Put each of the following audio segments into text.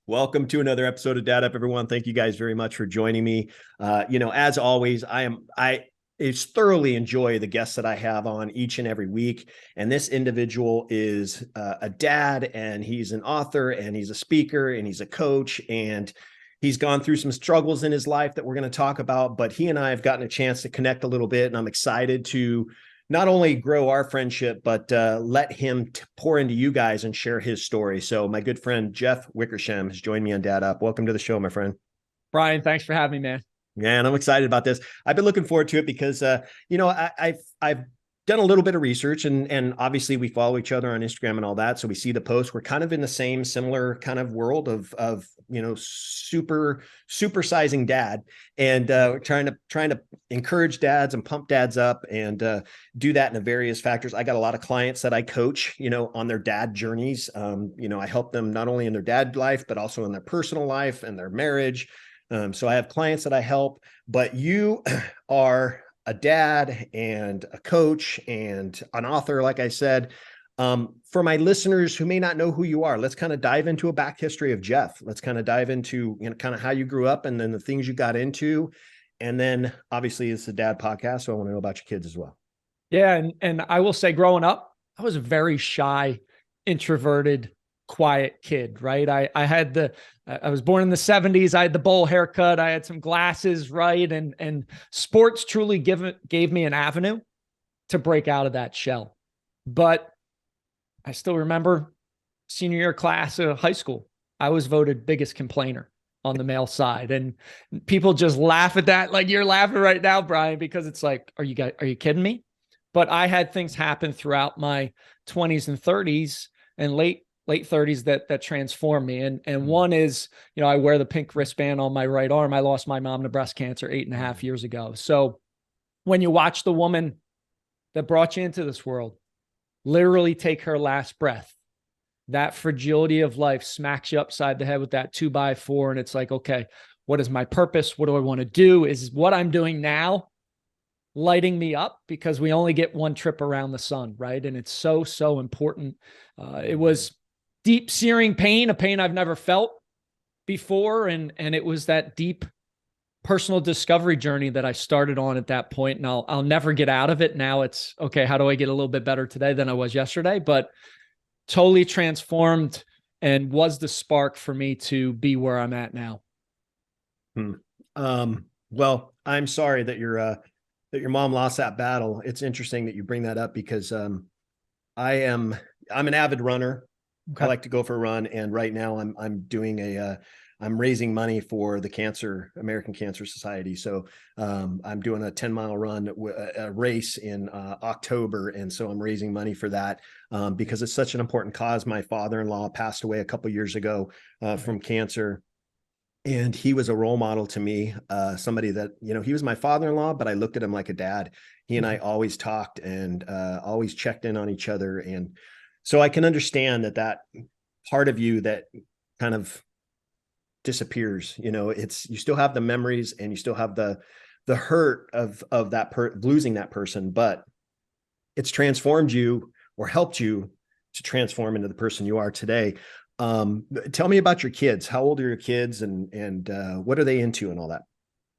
Welcome to another episode of Dad Up, everyone. Thank you guys very much for joining me. As always, I thoroughly enjoy the guests that I have on each and every week. And this individual is a dad, and he's an author, and he's a speaker, and he's a coach, and he's gone through some struggles in his life that we're going to talk about. But he and I have gotten a chance to connect a little bit, and I'm excited to not only grow our friendship, but let him pour into you guys and share his story. So my good friend, Jeff Wickersham, has joined me on Dad Up. Welcome to the show, my friend. Bryan, thanks for having me, man. Yeah, and I'm excited about this. I've been looking forward to it because, I've done a little bit of research, and obviously we follow each other on Instagram and all that. So we see the posts. We're kind of in the similar kind of world of supersizing dad, and trying to encourage dads and pump dads up, and do that in a various factors. I got a lot of clients that I coach, on their dad journeys. I help them not only in their dad life, but also in their personal life and their marriage. So I have clients that I help, but you are a dad and a coach and an author, like I said. For my listeners who may not know who you are, let's kind of dive into a back history of Jeff. Let's kind of dive into kind of how you grew up, and then the things you got into. And then obviously it's a dad podcast, so I want to know about your kids as well. Yeah, and I will say, growing up, I was a very shy, introverted, quiet kid, right? I was born in the 70s. I had the bowl haircut. I had some glasses, right? And sports truly gave me an avenue to break out of that shell. But I still remember senior year class of high school, I was voted biggest complainer on the male side. And people just laugh at that. Like you're laughing right now, Bryan, because it's like, are you kidding me? But I had things happen throughout my 20s and 30s and late 30s that transformed me. And one is, I wear the pink wristband on my right arm. I lost my mom to breast cancer 8.5 years ago. So when you watch the woman that brought you into this world literally take her last breath, that fragility of life smacks you upside the head with that 2x4. And it's like, okay, what is my purpose? What do I want to do? Is what I'm doing now lighting me up? Because we only get one trip around the sun, right? And it's so important. It was deep searing pain, a pain I've never felt before. And it was that deep personal discovery journey that I started on at that point. And I'll never get out of it. Now it's okay. How do I get a little bit better today than I was yesterday? But totally transformed, and was the spark for me to be where I'm at now. Well, I'm sorry that your mom lost that battle. It's interesting that you bring that up because, I'm an avid runner. Okay. I like to go for a run. And right now I'm doing I'm raising money for the American Cancer Society. So I'm doing a 10-mile run, a race in October. And so I'm raising money for that because it's such an important cause. My father-in-law passed away a couple years ago from cancer. And he was a role model to me, somebody that, he was my father-in-law, but I looked at him like a dad. He and I always talked and always checked in on each other. And so I can understand that part of you that kind of disappears, you still have the memories and you still have the hurt of losing that person, but it's transformed you or helped you to transform into the person you are today. Tell me about your kids. How old are your kids, and what are they into and all that?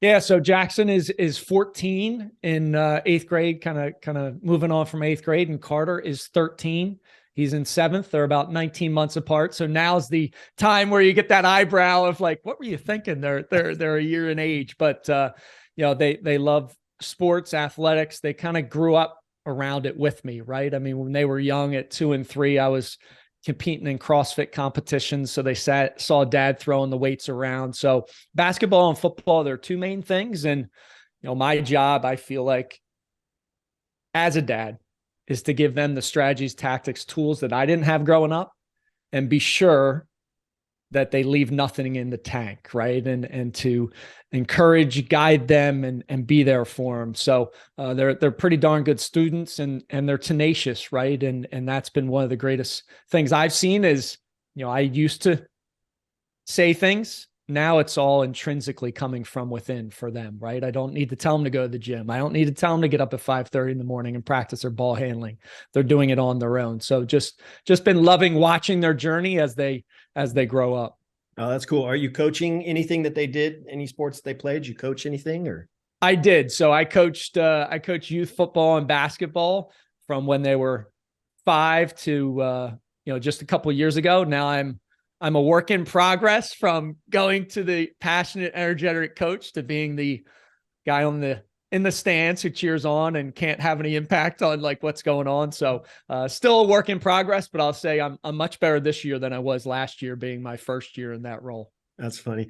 Yeah. So Jackson is 14 in 8th grade, kind of moving on from 8th grade, and Carter is 13. He's in 7th. They're about 19 months apart. So now's the time where you get that eyebrow of like, what were you thinking? They're a year in age, but they love sports, athletics. They kind of grew up around it with me, right? I mean, when they were young at 2 and 3, I was competing in CrossFit competitions. So they saw dad throwing the weights around. So basketball and football, they're two main things. And, my job, I feel like as a dad, is to give them the strategies, tactics, tools that I didn't have growing up, and be sure that they leave nothing in the tank, right? And to encourage, guide them, and be there for them. So they're pretty darn good students, and they're tenacious, right? And that's been one of the greatest things I've seen is, I used to say things. Now it's all intrinsically coming from within for them, right? I don't need to tell them to go to the gym. I don't need to tell them to get up at 5:30 in the morning and practice their ball handling. They're doing it on their own. So just been loving watching their journey as they grow up. Oh, that's cool. Are you coaching anything that they did? Any sports they played? Did you coach anything or? I did. So I coached youth football and basketball from when they were 5 to just a couple of years ago. Now I'm a work in progress from going to the passionate, energetic coach to being the guy in the stands who cheers on and can't have any impact on like what's going on. So still a work in progress, but I'll say I'm much better this year than I was last year, being my first year in that role. That's funny.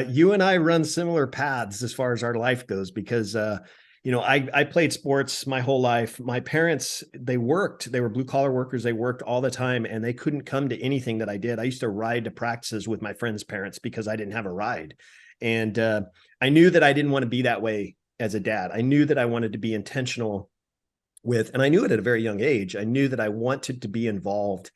You and I run similar paths as far as our life goes because, I played sports my whole life. My parents, they worked, they were blue collar workers. They worked all the time and they couldn't come to anything that I did. I used to ride to practices with my friends' parents because I didn't have a ride. And I knew that I didn't want to be that way as a dad. I knew that I wanted to be intentional with, and I knew it at a very young age. I knew that I wanted to be involved.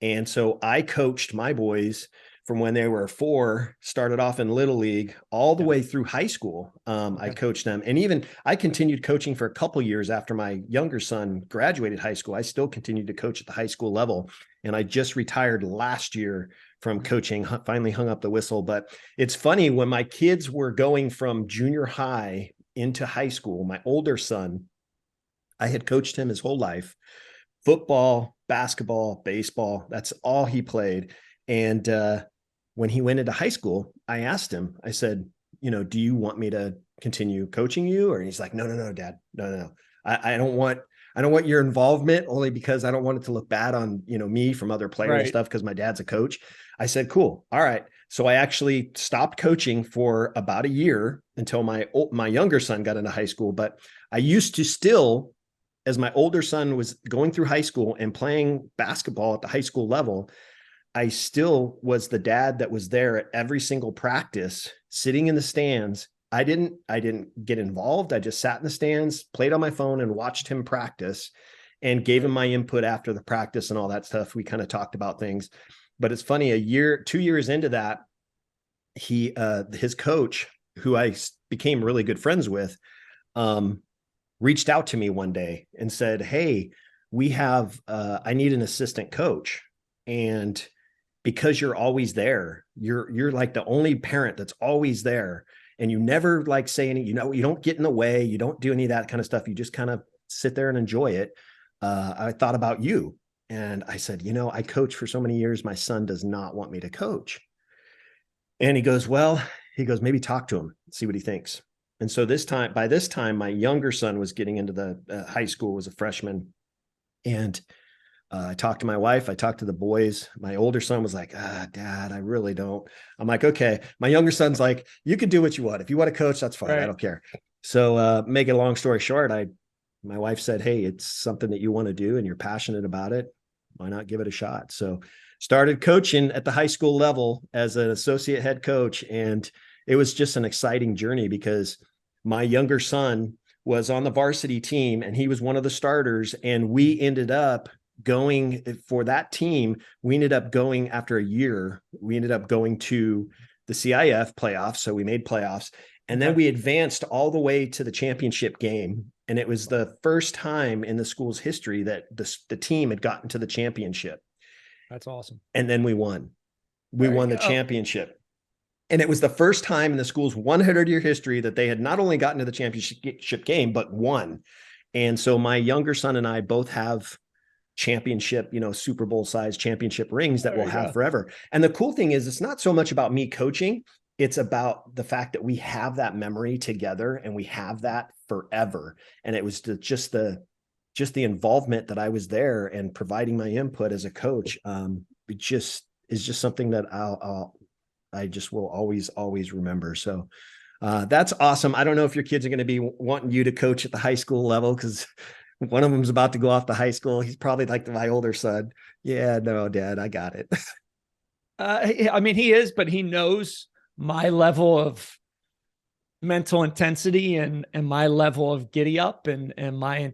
And so I coached my boys from when they were 4, started off in little league all the way through high school. I coached them. And even I continued coaching for a couple years after my younger son graduated high school. I still continued to coach at the high school level. And I just retired last year from coaching, finally hung up the whistle. But it's funny when my kids were going from junior high into high school, my older son, I had coached him his whole life, football, basketball, baseball. That's all he played. And when he went into high school, I asked him, I said, do you want me to continue coaching you? Or he's like, no, Dad, no. I don't want your involvement only because I don't want it to look bad on, me from other players and stuff because my dad's a coach. I said, cool. All right. So I actually stopped coaching for about a year until my younger son got into high school. But I used to still, as my older son was going through high school and playing basketball at the high school level, I still was the dad that was there at every single practice, sitting in the stands. I didn't get involved. I just sat in the stands, played on my phone and watched him practice and gave him my input after the practice and all that stuff. We kind of talked about things, but it's funny, 2 years into that, his coach, who I became really good friends with, reached out to me one day and said, hey, I need an assistant coach. And because you're always there, you're like the only parent that's always there. And you never like say any, you don't get in the way. You don't do any of that kind of stuff. You just kind of sit there and enjoy it. I thought about you. And I said, I coach for so many years. My son does not want me to coach. And he goes, maybe talk to him, see what he thinks. And so by this time, my younger son was getting into the high school, was a freshman. And I talked to my wife. I talked to the boys. My older son was like, Dad, I really don't. I'm like, okay. My younger son's like, you can do what you want. If you want to coach, that's fine. Right. I don't care. So make it a long story short, my wife said, hey, it's something that you want to do and you're passionate about it. Why not give it a shot? So started coaching at the high school level as an associate head coach. And it was just an exciting journey because my younger son was on the varsity team and he was one of the starters. And we ended up going for that team. We ended up going after a year. We ended up going to the CIF playoffs. So we made playoffs and then we advanced all the way to the championship game. And it was the first time in the school's history that the team had gotten to the championship. That's awesome. And then we won. We won the championship. And it was the first time in the school's 100-year history that they had not only gotten to the championship game, but won. And so my younger son and I both have championship, Super Bowl size championship rings that we'll have forever. And the cool thing is it's not so much about me coaching. It's about the fact that we have that memory together and we have that forever. And it was just the involvement that I was there and providing my input as a coach. It just is just something that I just will always remember. So that's awesome. I don't know if your kids are going to be wanting you to coach at the high school level because one of them's about to go off to high school. He's probably like my older son. Yeah, no, Dad, I got it. I mean, he is, but he knows my level of mental intensity and my level of giddy up and my,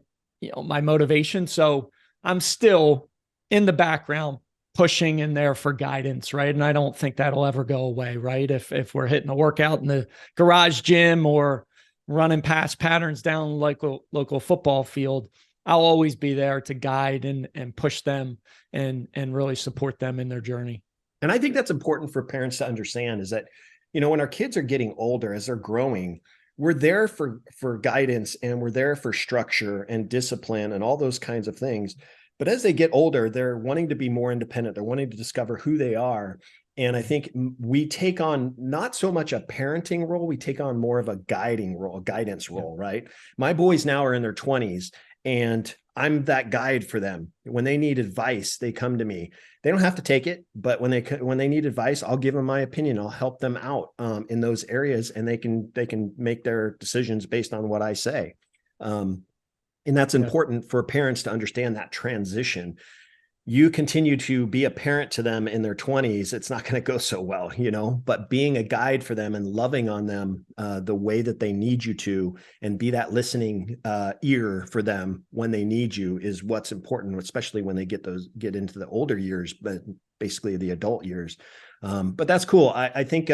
my motivation. So I'm still in the background pushing in there for guidance. Right. And I don't think that'll ever go away. Right. If we're hitting a workout in the garage gym or running past patterns down like a local football field, I'll always be there to guide and push them and really support them in their journey. And I think that's important for parents to understand is that, when our kids are getting older, as they're growing, we're there for guidance, and we're there for structure and discipline and all those kinds of things. But as they get older, they're wanting to be more independent. They're wanting to discover who they are. And I think we take on not so much a parenting role, we take on more of a guiding role, a guidance role, right? My boys now are in their 20s, and I'm that guide for them. When they need advice, they come to me. They don't have to take it, but when they need advice, I'll give them my opinion. I'll help them out in those areas, and they can make their decisions based on what I say. And that's important for parents to understand that transition. You continue to be a parent to them in their 20s, it's not going to go so well, but being a guide for them and loving on them the way that they need you to, and be that listening ear for them when they need you, is what's important, especially when they get into the older years, but basically the adult years. But that's cool. I think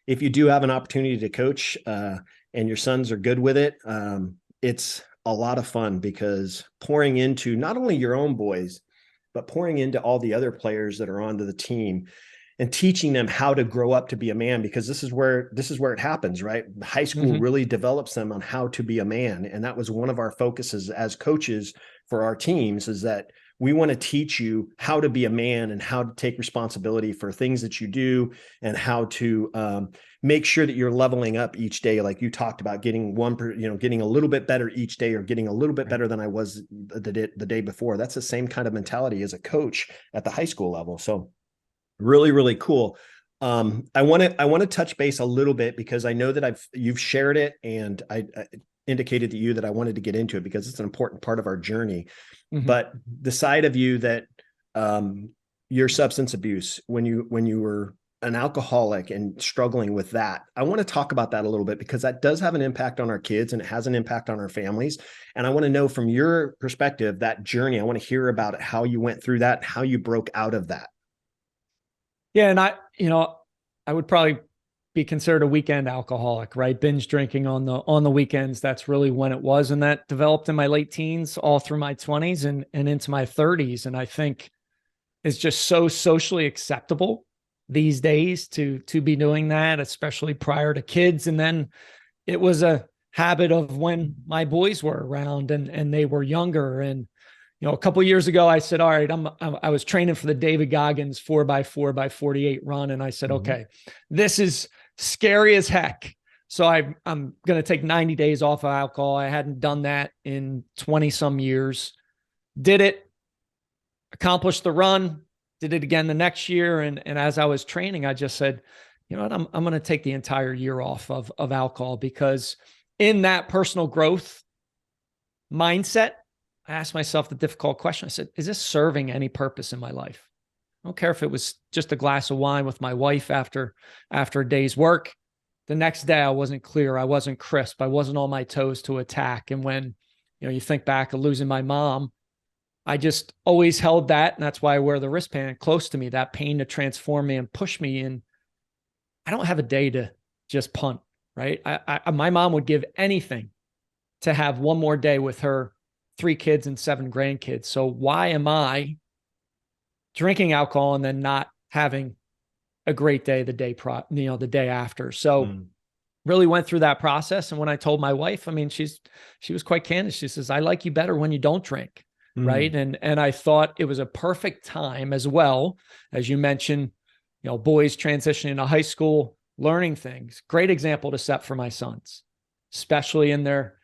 if you do have an opportunity to coach and your sons are good with it, it's a lot of fun, because pouring into not only your own boys, but pouring into all the other players that are onto the team and teaching them how to grow up to be a man, because this is where it happens, right? High school really develops them on how to be a man. And that was one of our focuses as coaches for our teams, is that we want to teach you how to be a man and how to take responsibility for things that you do, and how to make sure that you're leveling up each day. Like you talked about, getting getting a little bit better each day, or getting a little bit better than I was the day before. That's the same kind of mentality as a coach at the high school level. So really, really cool. I want to touch base a little bit, because I know that you've shared it, and I indicated to you that I wanted to get into it because it's an important part of our journey. But the side of you that your substance abuse, when you were an alcoholic and struggling with that, I want to talk about that a little bit, because that does have an impact on our kids, and it has an impact on our families. And I want to know from your perspective, that journey. I want to hear about it, how you went through that, how you broke out of that. Yeah. And I would probably be considered a weekend alcoholic, right? Binge drinking on the weekends. That's really when it was. And that developed in my late teens, all through my 20s and into my 30s. And I think it's just so socially acceptable these days to be doing that, especially prior to kids. And then it was a habit of when my boys were around and they were younger. And a couple of years ago, I said, all right, I was training for the David Goggins 4x4x48 run. And I said, okay, this is scary as heck. So I'm going to take 90 days off of alcohol. I hadn't done that in 20 some years. Did it, accomplished the run, did it again the next year. And as I was training, I just said, you know what, I'm going to take the entire year off of alcohol, because in that personal growth mindset, I asked myself the difficult question. I said, is this serving any purpose in my life? I don't care if it was just a glass of wine with my wife after a day's work. The next day, I wasn't clear. I wasn't crisp. I wasn't on my toes to attack. And when, you think back of losing my mom, I just always held that. And that's why I wear the wristband close to me, that pain to transform me and push me in. I don't have a day to just punt, right? My mom would give anything to have one more day with her 3 kids and 7 grandkids. So why am I drinking alcohol and then not having a great day the day after? So really went through that process. And when I told my wife, she was quite candid. She says, I like you better when you don't drink. Right. And I thought it was a perfect time as well. As you mentioned, boys transitioning to high school, learning things. Great example to set for my sons, especially in their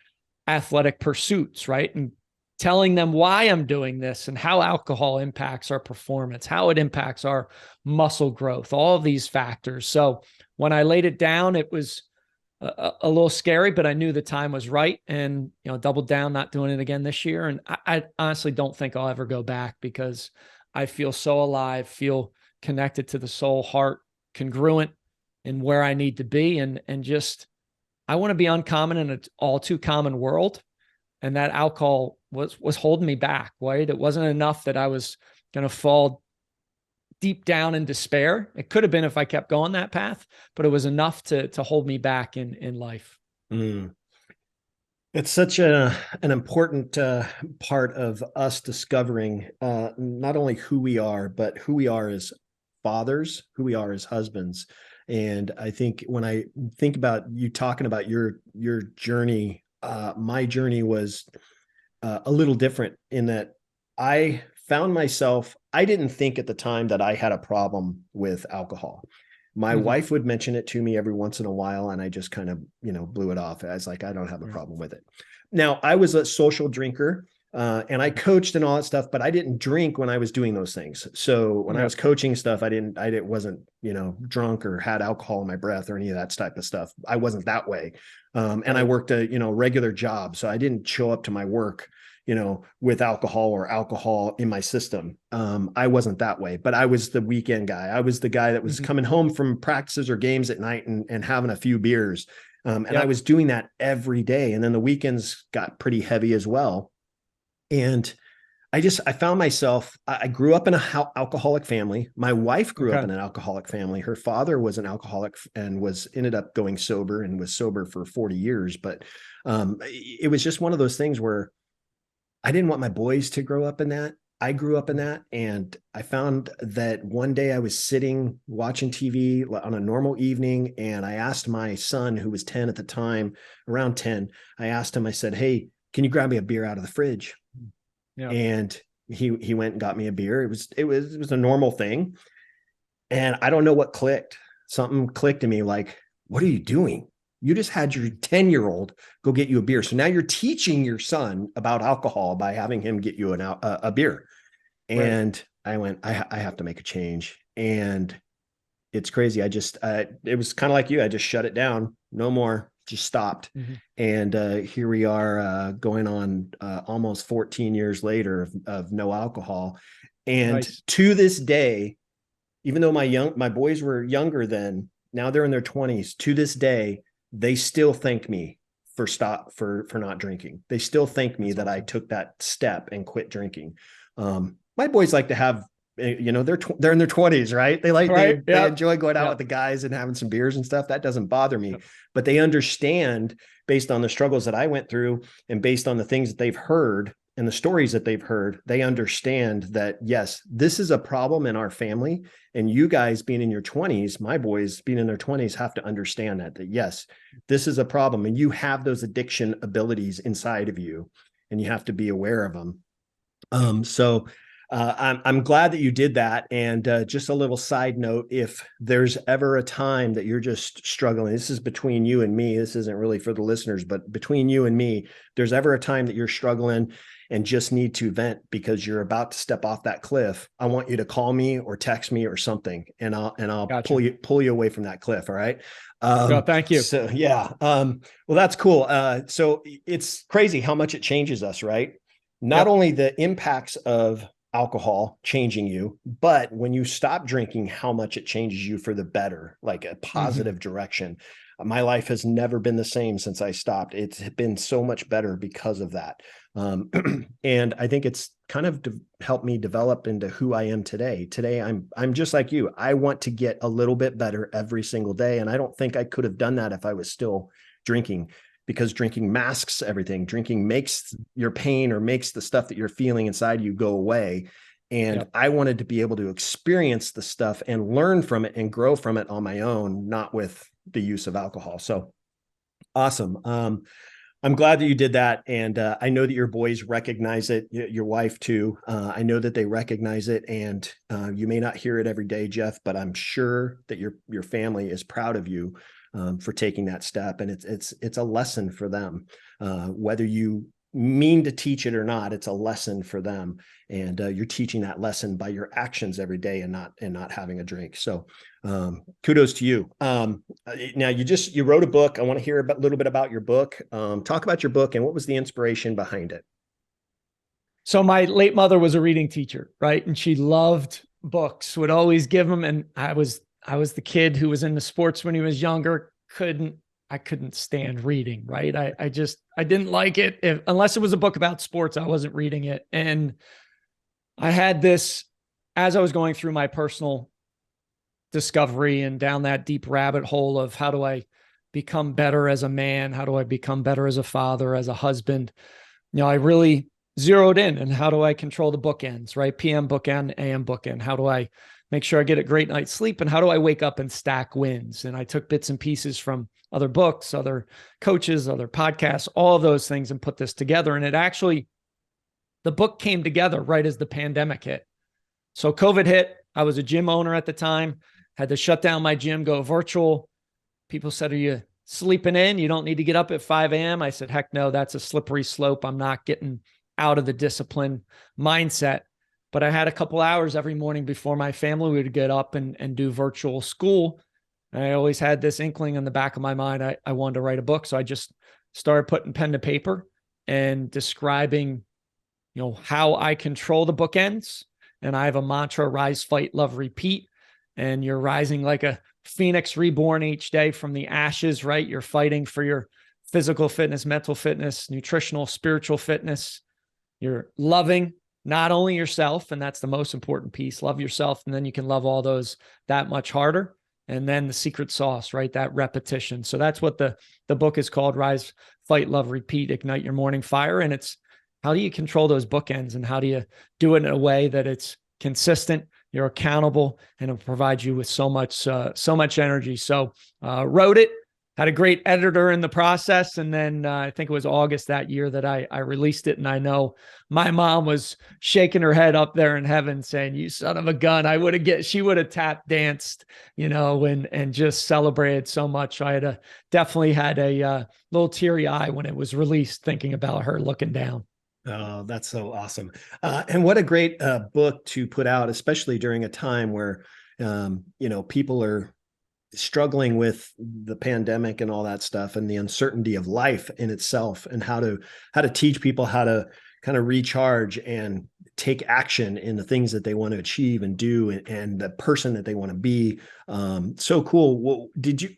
athletic pursuits, right? And telling them why I'm doing this and how alcohol impacts our performance, how it impacts our muscle growth, all of these factors. So when I laid it down, it was a little scary, but I knew the time was right, and, doubled down, not doing it again this year. And I honestly don't think I'll ever go back, because I feel so alive, feel connected to the soul, heart, congruent in where I need to be. And just, I want to be uncommon in an all too common world. And that alcohol was holding me back, right? It wasn't enough that I was going to fall deep down in despair. It could have been if I kept going that path, but it was enough to hold me back in life. It's such an important part of us discovering not only who we are, but who we are as fathers, who we are as husbands. And I think when I think about you talking about your journey, my journey was a little different in that I found myself, I didn't think at the time that I had a problem with alcohol. My wife would mention it to me every once in a while, and I just kind of, blew it off. I was like, I don't have a problem with it. Now, I was a social drinker, and I coached and all that stuff, but I didn't drink when I was doing those things. So when I was coaching stuff, I wasn't, drunk or had alcohol in my breath or any of that type of stuff. I wasn't that way. And I worked a, regular job. So I didn't show up to my work, with alcohol in my system. I wasn't that way, but I was the weekend guy. I was the guy that was coming home from practices or games at night and having a few beers. And I was doing that every day. And then the weekends got pretty heavy as well. And I found myself, I grew up in an alcoholic family. My wife grew up in an alcoholic family. Her father was an alcoholic and ended up going sober and was sober for 40 years. But it was just one of those things where I didn't want my boys to grow up in that. I grew up in that. And I found that one day I was sitting watching TV on a normal evening. And I asked my son, who was 10 at the time, around 10, I asked him, I said, "Hey, can you grab me a beer out of the fridge?" Yeah. And he went and got me a beer. It was a normal thing. And I don't know what clicked. Something clicked in me like, what are you doing? You just had your 10-year-old go get you a beer. So now you're teaching your son about alcohol by having him get you a beer. And I went, I have to make a change. And it's crazy. It was kind of like you. I just shut it down. No more. Just stopped. And here we are going on almost 14 years later of no alcohol. And to this day, even though my boys were younger then, now they're in their 20s, to this day, they still thank me for not drinking. They still thank me that I took that step and quit drinking. My boys like to have, they're in their 20s, right? They enjoy going out with the guys and having some beers and stuff. That doesn't bother me, but they understand, based on the struggles that I went through and based on the things that they've heard and the stories that they've heard, they understand that, yes, this is a problem in our family. And you guys being in your 20s, my boys being in their 20s, have to understand that yes, this is a problem. And you have those addiction abilities inside of you, and you have to be aware of them. I'm glad that you did that. And just a little side note, if there's ever a time that you're just struggling, this is between you and me, this isn't really for the listeners, but between you and me, there's ever a time that you're struggling and just need to vent because you're about to step off that cliff, I want you to call me or text me or something, and I'll gotcha. pull you away from that cliff. All right. Thank you. So yeah. Well, that's cool. So it's crazy how much it changes us, right? Not only the impacts of alcohol changing you, but when you stop drinking, how much it changes you for the better, like a positive direction. My life has never been the same since I stopped. It's been so much better because of that. And I think it's kind of helped me develop into who I am today. Today, I'm just like you. I want to get a little bit better every single day. And I don't think I could have done that if I was still drinking, because drinking masks everything. Drinking makes your pain or makes the stuff that you're feeling inside you go away. And I wanted to be able to experience the stuff and learn from it and grow from it on my own, not with the use of alcohol. So awesome. I'm glad that you did that. And I know that your boys recognize it, your wife too. I know that they recognize it, and you may not hear it every day, Jeff, but I'm sure that your family is proud of you for taking that step. And it's a lesson for them, whether you mean to teach it or not. It's a lesson for them, and you're teaching that lesson by your actions every day and not having a drink. So kudos to you. Now you wrote a book. I want to hear a little bit about your book. Talk about your book and what was the inspiration behind it. So my late mother was a reading teacher, right? And she loved books, would always give them. And I was the kid who was into sports when he was younger. I couldn't stand reading, right? I didn't like it. Unless it was a book about sports, I wasn't reading it. And I had this, as I was going through my personal discovery and down that deep rabbit hole of how do I become better as a man? How do I become better as a father, as a husband? I really zeroed in, and how do I control the bookends, right? PM bookend, AM bookend. How do I make sure I get a great night's sleep? And how do I wake up and stack wins? And I took bits and pieces from other books, other coaches, other podcasts, all of those things, and put this together. And the book came together right as the pandemic hit. So COVID hit. I was a gym owner at the time, had to shut down my gym, go virtual. People said, are you sleeping in? You don't need to get up at 5 a.m. I said, heck no, that's a slippery slope. I'm not getting out of the discipline mindset. But I had a couple hours every morning before my family would get up and do virtual school. And I always had this inkling in the back of my mind. I wanted to write a book. So I just started putting pen to paper and describing, how I control the bookends. And I have a mantra: rise, fight, love, repeat. And you're rising like a phoenix reborn each day from the ashes, right? You're fighting for your physical fitness, mental fitness, nutritional, spiritual fitness. You're loving not only yourself, and that's the most important piece, love yourself, and then you can love all those that much harder. And then the secret sauce, right? That repetition. So that's what the book is called: Rise, Fight, Love, Repeat, Ignite Your Morning Fire. And it's, how do you control those bookends, and how do you do it in a way that it's consistent, you're accountable, and it provides you with so much energy. So wrote it, had a great editor in the process. And then I think it was August that year that I released it. And I know my mom was shaking her head up there in heaven saying, you son of a gun. She would have tap danced, and just celebrated so much. I definitely had a little teary eye when it was released, thinking about her looking down. Oh, that's so awesome. And what a great book to put out, especially during a time where, people are struggling with the pandemic and all that stuff, and the uncertainty of life in itself, and how to teach people how to kind of recharge and take action in the things that they want to achieve and do, and the person that they want to be. So cool. Well,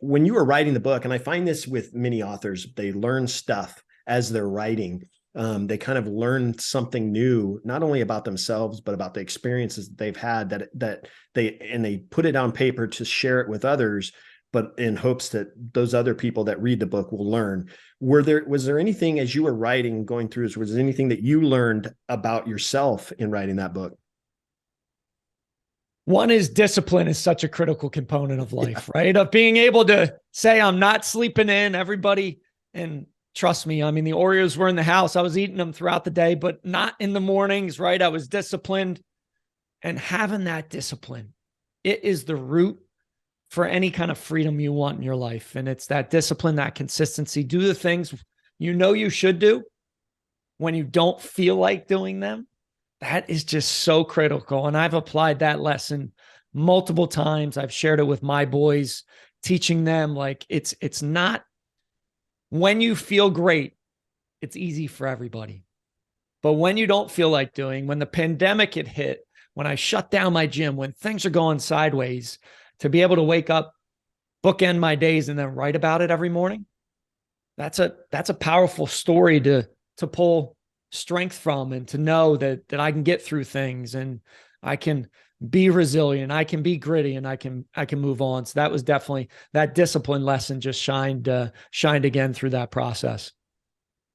when you were writing the book, and I find this with many authors, they learn stuff as they're writing. They kind of learn something new, not only about themselves, but about the experiences that they've had, that they put it on paper to share it with others, but in hopes that those other people that read the book will learn. Was there anything, as you were writing, going through this, was there anything that you learned about yourself in writing that book? One is, discipline is such a critical component of life, right? Of being able to say, I'm not sleeping in, everybody. And trust me, I mean, the Oreos were in the house. I was eating them throughout the day, but not in the mornings, right? I was disciplined. And having that discipline, it is the root for any kind of freedom you want in your life. And it's that discipline, that consistency. Do the things you should do when you don't feel like doing them. That is just so critical. And I've applied that lesson multiple times. I've shared it with my boys, teaching them, like, it's not, when you feel great, it's easy for everybody. But when you don't feel like doing, when the pandemic had hit, when I shut down my gym, when things are going sideways, to be able to wake up, bookend my days, and then write about it every morning, that's a powerful story to pull strength from, and to know that I can get through things, and I can be resilient, I can be gritty, and I can move on. So that was definitely, that discipline lesson just shined again through that process.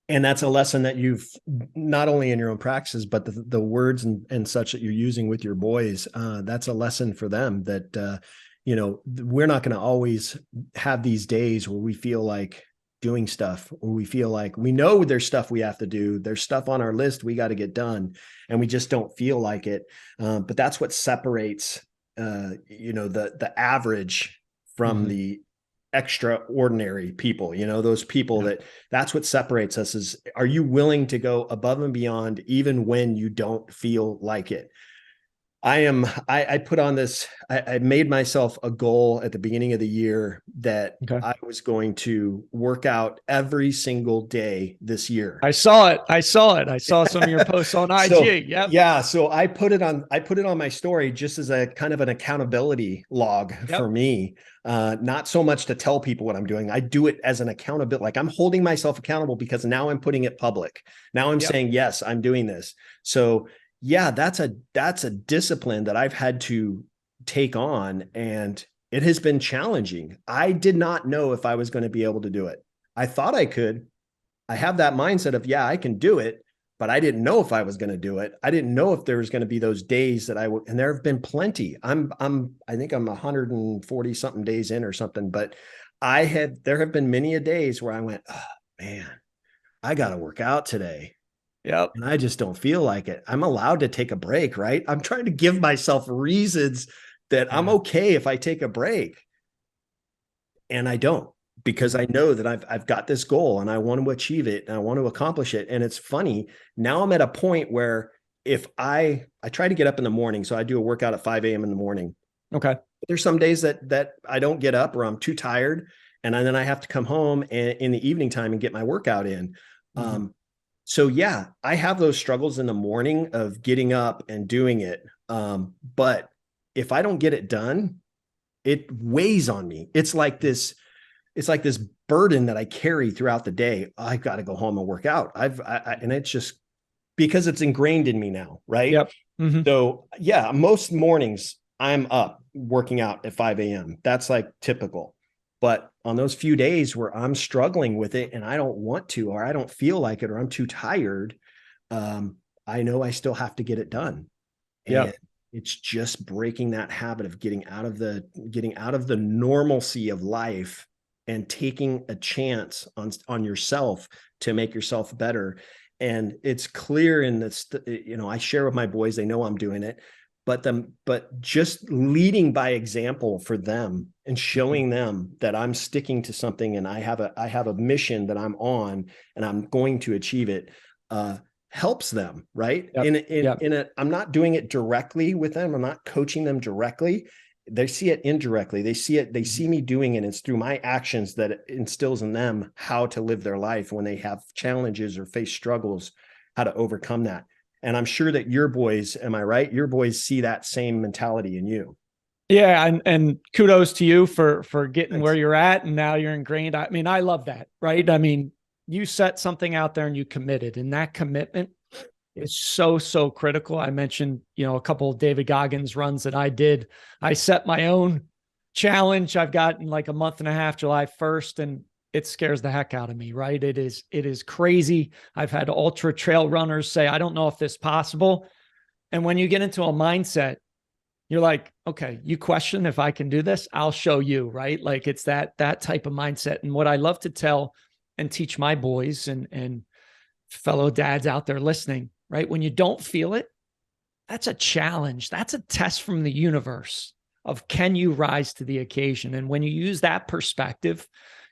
And that's a lesson that you've, not only in your own practices, but the words and such that you're using with your boys. That's a lesson for them that, we're not going to always have these days where we feel like doing stuff, or we feel like we know there's stuff we have to do. There's stuff on our list we got to get done, and we just don't feel like it. But that's what separates, the average from the extraordinary people, those people that's what separates us. Is, are you willing to go above and beyond even when you don't feel like it? I put on this, I made myself a goal at the beginning of the year that I was going to work out every single day this year. I saw it. I saw some of your posts on IG. So, yep. Yeah. So I put it on my story just as a kind of an accountability log for me. Not so much to tell people what I'm doing. I do it as an accountability. Like, I'm holding myself accountable because now I'm putting it public. Now I'm saying, yes, I'm doing this. So yeah, that's a discipline that I've had to take on, and it has been challenging. I did not know if I was going to be able to do it. I thought I could. I have that mindset of, yeah, I can do it, but I didn't know if I was going to do it. I didn't know if there was going to be those days that I would, and there have been plenty. I think I'm 140 something days in or something, but there have been many a days where I went, oh man, I got to work out today. Yep. And I just don't feel like it. I'm allowed to take a break, right? I'm trying to give myself reasons that I'm okay if I take a break. And I don't, because I know that I've got this goal and I want to achieve it and I want to accomplish it. And it's funny. Now I'm at a point where if I try to get up in the morning, so I do a workout at 5 a.m. in the morning. Okay. But there's some days that I don't get up or I'm too tired. And then I have to come home in the evening time and get my workout in. So yeah, I have those struggles in the morning of getting up and doing it. But if I don't get it done, it weighs on me. It's like this burden that I carry throughout the day. I've got to go home and work out. And it's just because it's ingrained in me now. Right. Yep. So yeah, most mornings I'm up working out at 5 a.m. That's like typical. But on those few days where I'm struggling with it and I don't want to, or I don't feel like it, or I'm too tired, I know I still have to get it done. And it's just breaking that habit of getting out of the normalcy of life and taking a chance on yourself to make yourself better. And it's clear in this, I share with my boys, they know I'm doing it, but just leading by example for them and showing them that I'm sticking to something and I have a mission that I'm on and I'm going to achieve it, helps them, right? I'm not doing it directly with them. I'm not coaching them directly. They see it indirectly. They see me doing it. It's through my actions that it instills in them how to live their life when they have challenges or face struggles, how to overcome that. And I'm sure that your boys, am I right? Your boys see that same mentality in you. Yeah. And kudos to you for getting Thanks. where you're at. And now you're ingrained. I mean, I love that, right? I mean, you set something out there and you committed, and that commitment is so, so critical. I mentioned, a couple of David Goggins runs that I did. I set my own challenge. I've got in like a month and a half, July 1st, and it scares the heck out of me, right? It is crazy. I've had ultra trail runners say, I don't know if this is possible. And when you get into a mindset, you're like, okay, you question if I can do this, I'll show you, right? Like it's that type of mindset. And what I love to tell and teach my boys and fellow dads out there listening, right? When you don't feel it, that's a challenge. That's a test from the universe of can you rise to the occasion? And when you use that perspective,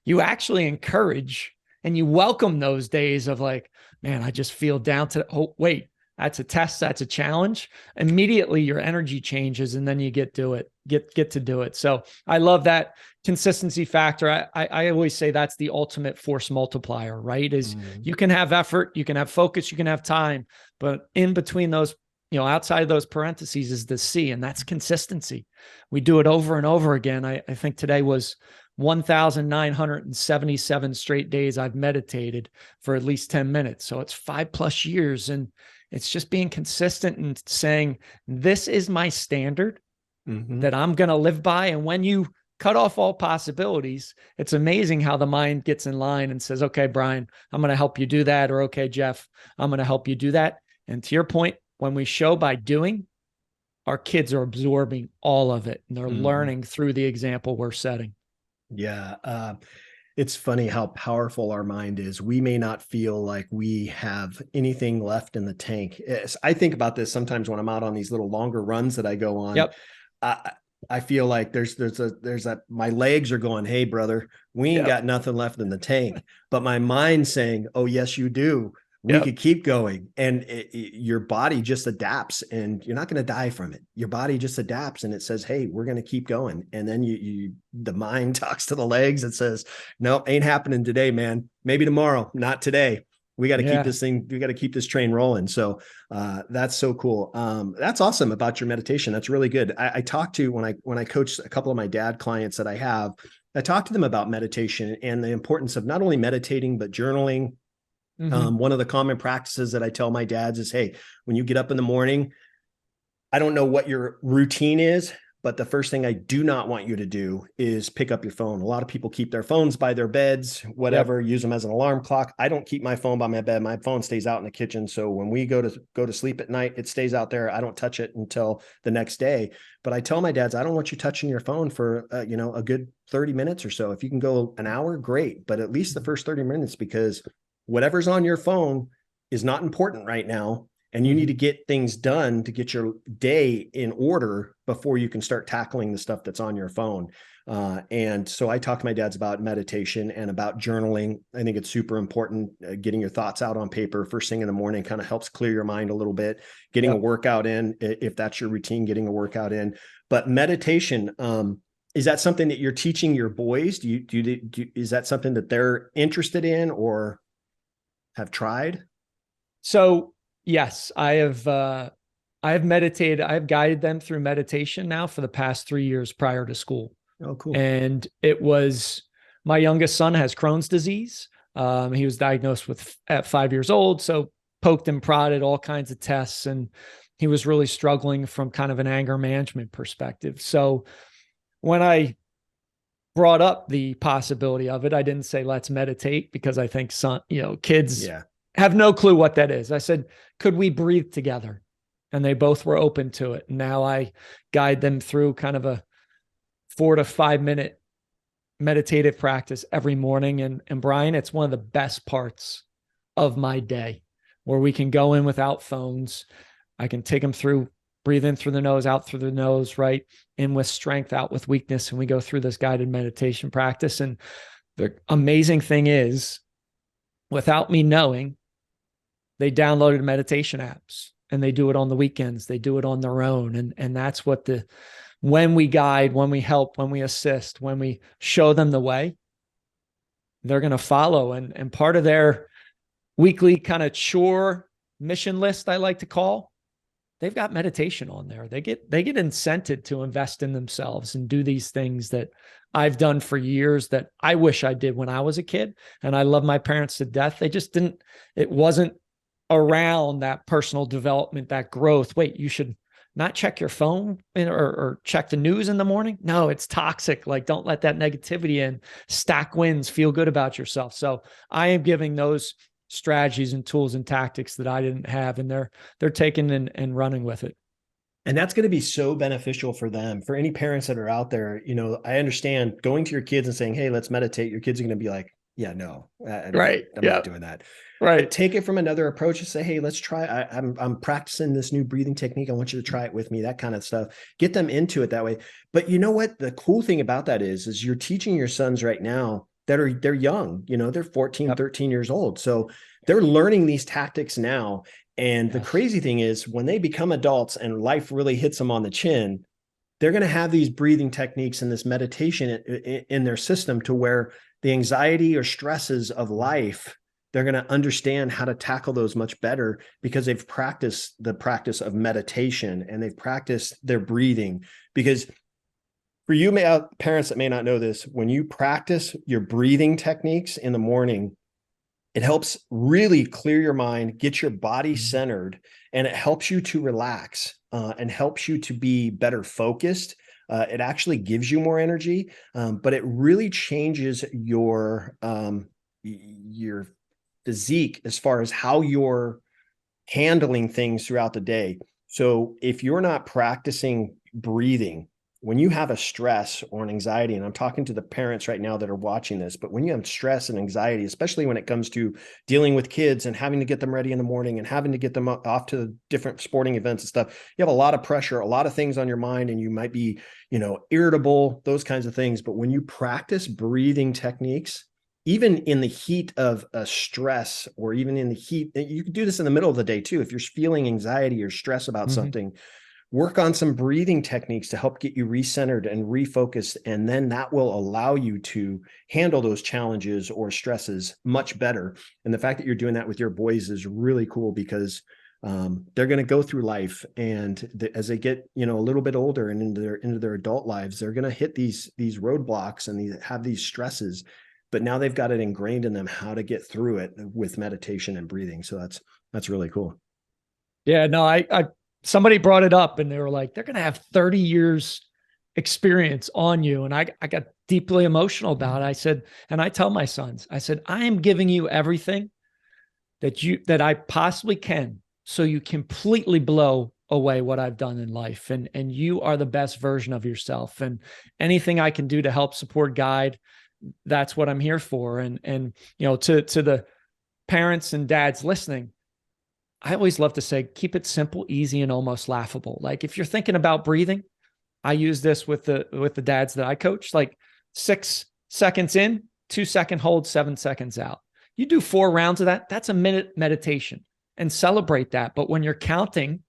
you actually encourage and you welcome those days of like, man, I just feel down to, oh, wait, that's a test. That's a challenge. Immediately your energy changes and then you get to do it. So I love that consistency factor. I always say that's the ultimate force multiplier, right? Is you can have effort, you can have focus, you can have time, but in between those, outside of those parentheses is the C, and that's consistency. We do it over and over again. I think today was 1,977 straight days I've meditated for at least 10 minutes. So it's 5+ years. And it's just being consistent and saying, this is my standard that I'm going to live by. And when you cut off all possibilities, it's amazing how the mind gets in line and says, okay, Bryan, I'm going to help you do that. Or, okay, Jeff, I'm going to help you do that. And to your point, when we show by doing, our kids are absorbing all of it and they're learning through the example we're setting. Yeah. It's funny how powerful our mind is. We may not feel like we have anything left in the tank. I think about this sometimes when I'm out on these little longer runs that I go on. Yep. I feel like there's my legs are going, hey brother, we ain't got nothing left in the tank, but my mind's saying, oh yes, you do. We could keep going. And your body just adapts and you're not going to die from it. Your body just adapts and it says, hey, we're going to keep going. And then the mind talks to the legs and says, nope, ain't happening today, man. Maybe tomorrow, not today. We got to keep this thing. We got to keep this train rolling. So that's so cool. That's awesome about your meditation. That's really good. I talked to when I coach a couple of my dad clients that I have, I talked to them about meditation and the importance of not only meditating, but journaling. One of the common practices that I tell my dads is, hey, when you get up in the morning, I don't know what your routine is, But the first thing I do not want you to do is pick up your phone. A lot of people keep their phones by their beds, whatever, use them as an alarm clock. I don't keep my phone by my bed. My phone stays out in the kitchen. So when we go to sleep at night, it stays out there. I don't touch it until the next day. But I tell my dads, I don't want you touching your phone for, a good 30 minutes or so. If you can go an hour, great. But at least the first 30 minutes, because whatever's on your phone is not important right now. And you need to get things done to get your day in order before you can start tackling the stuff that's on your phone. And so I talk to my dads about meditation and about journaling. I think it's super important. Getting your thoughts out on paper first thing in the morning kind of helps clear your mind a little bit. Getting a workout in, if that's your routine, getting a workout in. But meditation, is that something that you're teaching your boys? Is that something that they're interested in or have tried? So yes, I have meditated. I've guided them through meditation now for the past 3 years prior to school. Oh, cool. And it was, my youngest son has Crohn's disease. He was diagnosed at 5 years old. So poked and prodded, all kinds of tests. And he was really struggling from kind of an anger management perspective. So when I brought up the possibility of it, I didn't say, let's meditate, because I think kids have no clue what that is. I said, could we breathe together? And they both were open to it. Now I guide them through kind of a 4 to 5 minute meditative practice every morning. And Bryan, it's one of the best parts of my day, where we can go in without phones. I can take them through, breathe in through the nose, out through the nose, right? In with strength, out with weakness. And we go through this guided meditation practice. And the amazing thing is, without me knowing, they downloaded meditation apps and they do it on the weekends. They do it on their own. And that's what when we guide, when we help, when we assist, when we show them the way, they're going to follow. And part of their weekly kind of chore mission list, I like to call, they've got meditation on there. They get incented to invest in themselves and do these things that I've done for years that I wish I did when I was a kid. And I love my parents to death. They just didn't, it wasn't around that personal development, that growth. Wait, you should not check your phone or check the news in the morning. No, it's toxic. Like, don't let that negativity in. Stack wins, feel good about yourself. So I am giving those strategies and tools and tactics that I didn't have, and they're taking and running with it. And that's going to be so beneficial for them. For any parents that are out there, I understand going to your kids and saying, hey, let's meditate. Your kids are going to be like, yeah, no, I'm not doing that. Right. But take it from another approach and say, hey, let's try. I'm practicing this new breathing technique. I want you to try it with me, that kind of stuff. Get them into it that way. But you know what? The cool thing about that is you're teaching your sons right now they're young, they're 14, 13 years old. So they're learning these tactics now. And the crazy thing is, when they become adults and life really hits them on the chin, they're going to have these breathing techniques and this meditation in their system, to where the anxiety or stresses of life, they're going to understand how to tackle those much better, because they've practiced the practice of meditation and they've practiced their breathing. Because for you parents that may not know this, when you practice your breathing techniques in the morning, it helps really clear your mind, get your body centered, and it helps you to relax and helps you to be better focused. It actually gives you more energy, but it really changes your physique as far as how you're handling things throughout the day. So if you're not practicing breathing, when you have a stress or an anxiety, and I'm talking to the parents right now that are watching this, but when you have stress and anxiety, especially when it comes to dealing with kids and having to get them ready in the morning and having to get them off to different sporting events and stuff, you have a lot of pressure, a lot of things on your mind, and you might be, irritable, those kinds of things. But when you practice breathing techniques, even in the heat of a stress, or even in the heat, you can do this in the middle of the day too. If you're feeling anxiety or stress about something, work on some breathing techniques to help get you recentered and refocused. And then that will allow you to handle those challenges or stresses much better. And the fact that you're doing that with your boys is really cool, because they're going to go through life. And as they get, a little bit older and into their adult lives, they're going to hit these roadblocks and have these stresses, but now they've got it ingrained in them how to get through it with meditation and breathing. So that's really cool. Yeah, no, I somebody brought it up and they were like, they're going to have 30 years experience on you. And I got deeply emotional about it. I said, and I tell my sons, I said, I am giving you everything that I possibly can, so you completely blow away what I've done in life. And you are the best version of yourself. And anything I can do to help support, guide, that's what I'm here for. And to the parents and dads listening, I always love to say, keep it simple, easy, and almost laughable. Like if you're thinking about breathing, I use this with the dads that I coach, like 6 seconds in, 2-second hold, 7 seconds out. You do 4 rounds of that. That's a minute meditation, and celebrate that. But when you're counting,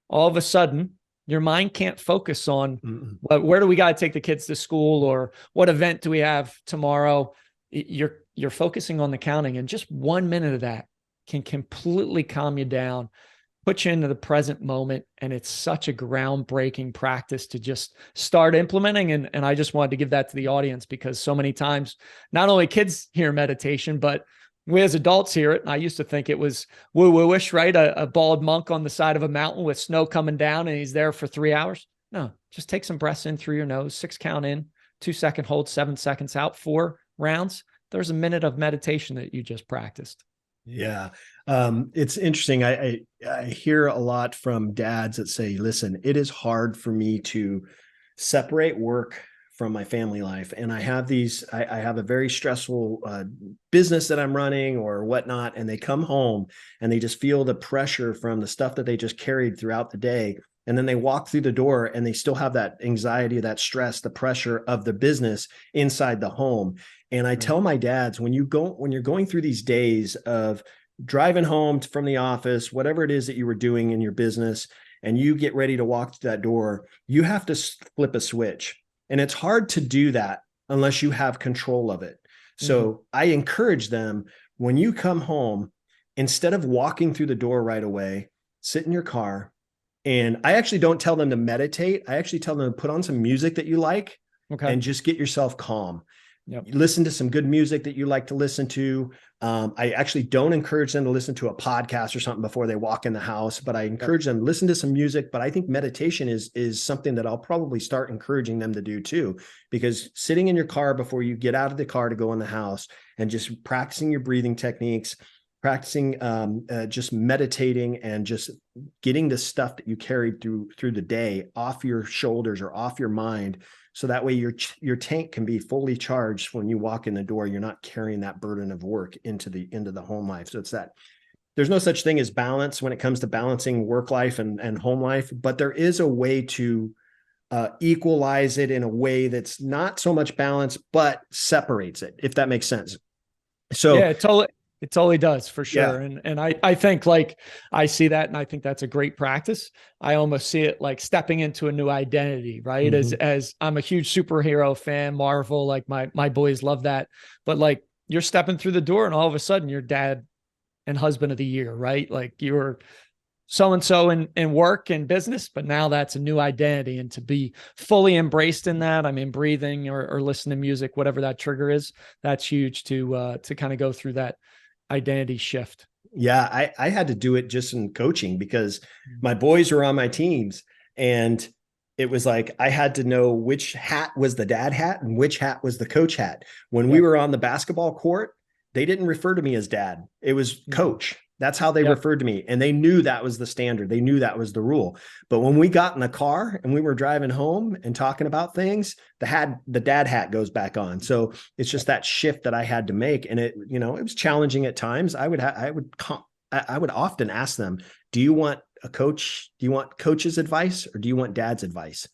all of a sudden your mind can't focus on where do we got to take the kids to school, or what event do we have tomorrow? You're focusing on the counting, and just 1 minute of that can completely calm you down, put you into the present moment. And it's such a groundbreaking practice to just start implementing. And I just wanted to give that to the audience, because so many times, not only kids hear meditation, but we as adults hear it. And I used to think it was woo-woo-ish, right? A bald monk on the side of a mountain with snow coming down, and he's there for 3 hours. No, just take some breaths in through your nose, 6 count in, 2-second hold, 7 seconds out, 4 rounds. There's a minute of meditation that you just practiced. Yeah. It's interesting. I hear a lot from dads that say, listen, it is hard for me to separate work from my family life. And I have I have a very stressful business that I'm running or whatnot. And they come home and they just feel the pressure from the stuff that they just carried throughout the day. And then they walk through the door and they still have that anxiety, that stress, the pressure of the business inside the home. And I tell my dads, when you're going through these days of driving home from the office, whatever it is that you were doing in your business, and you get ready to walk through that door, you have to flip a switch. And it's hard to do that unless you have control of it. So I encourage them, when you come home, instead of walking through the door right away, sit in your car. And I actually don't tell them to meditate. I actually tell them to put on some music that you like, and just get yourself calm. Yep. Listen to some good music that you like to listen to. I actually don't encourage them to listen to a podcast or something before they walk in the house, but I encourage them to listen to some music. But I think meditation is something that I'll probably start encouraging them to do too, because sitting in your car before you get out of the car to go in the house and just practicing your breathing techniques, practicing just meditating, and just getting the stuff that you carried through the day off your shoulders or off your mind. So that way your tank can be fully charged when you walk in the door. You're not carrying that burden of work into the home life. So it's that there's no such thing as balance when it comes to balancing work life and home life, but there is a way to equalize it in a way that's not so much balance, but separates it, if that makes sense. So yeah, it totally does, for sure. Yeah. And I think, like, I see that, and I think that's a great practice. I almost see it like stepping into a new identity, right? As I'm a huge superhero fan, Marvel, like my boys love that. But like, you're stepping through the door and all of a sudden you're dad and husband of the year, right? Like, you're so-and-so in work and business, but now that's a new identity. And to be fully embraced in that, I mean, breathing or listen to music, whatever that trigger is, that's huge to kind of go through that identity shift. Yeah, I had to do it just in coaching, because my boys were on my teams, and it was like I had to know which hat was the dad hat and which hat was the coach hat. When we were on the basketball court, they didn't refer to me as dad. It was coach. That's how they referred to me. And they knew that was the standard. They knew that was the rule. But when we got in the car and we were driving home and talking about things, the dad hat goes back on. So it's just that shift that I had to make. And it was challenging at times. I would often ask them, do you want a coach? Do you want coach's advice, or do you want dad's advice?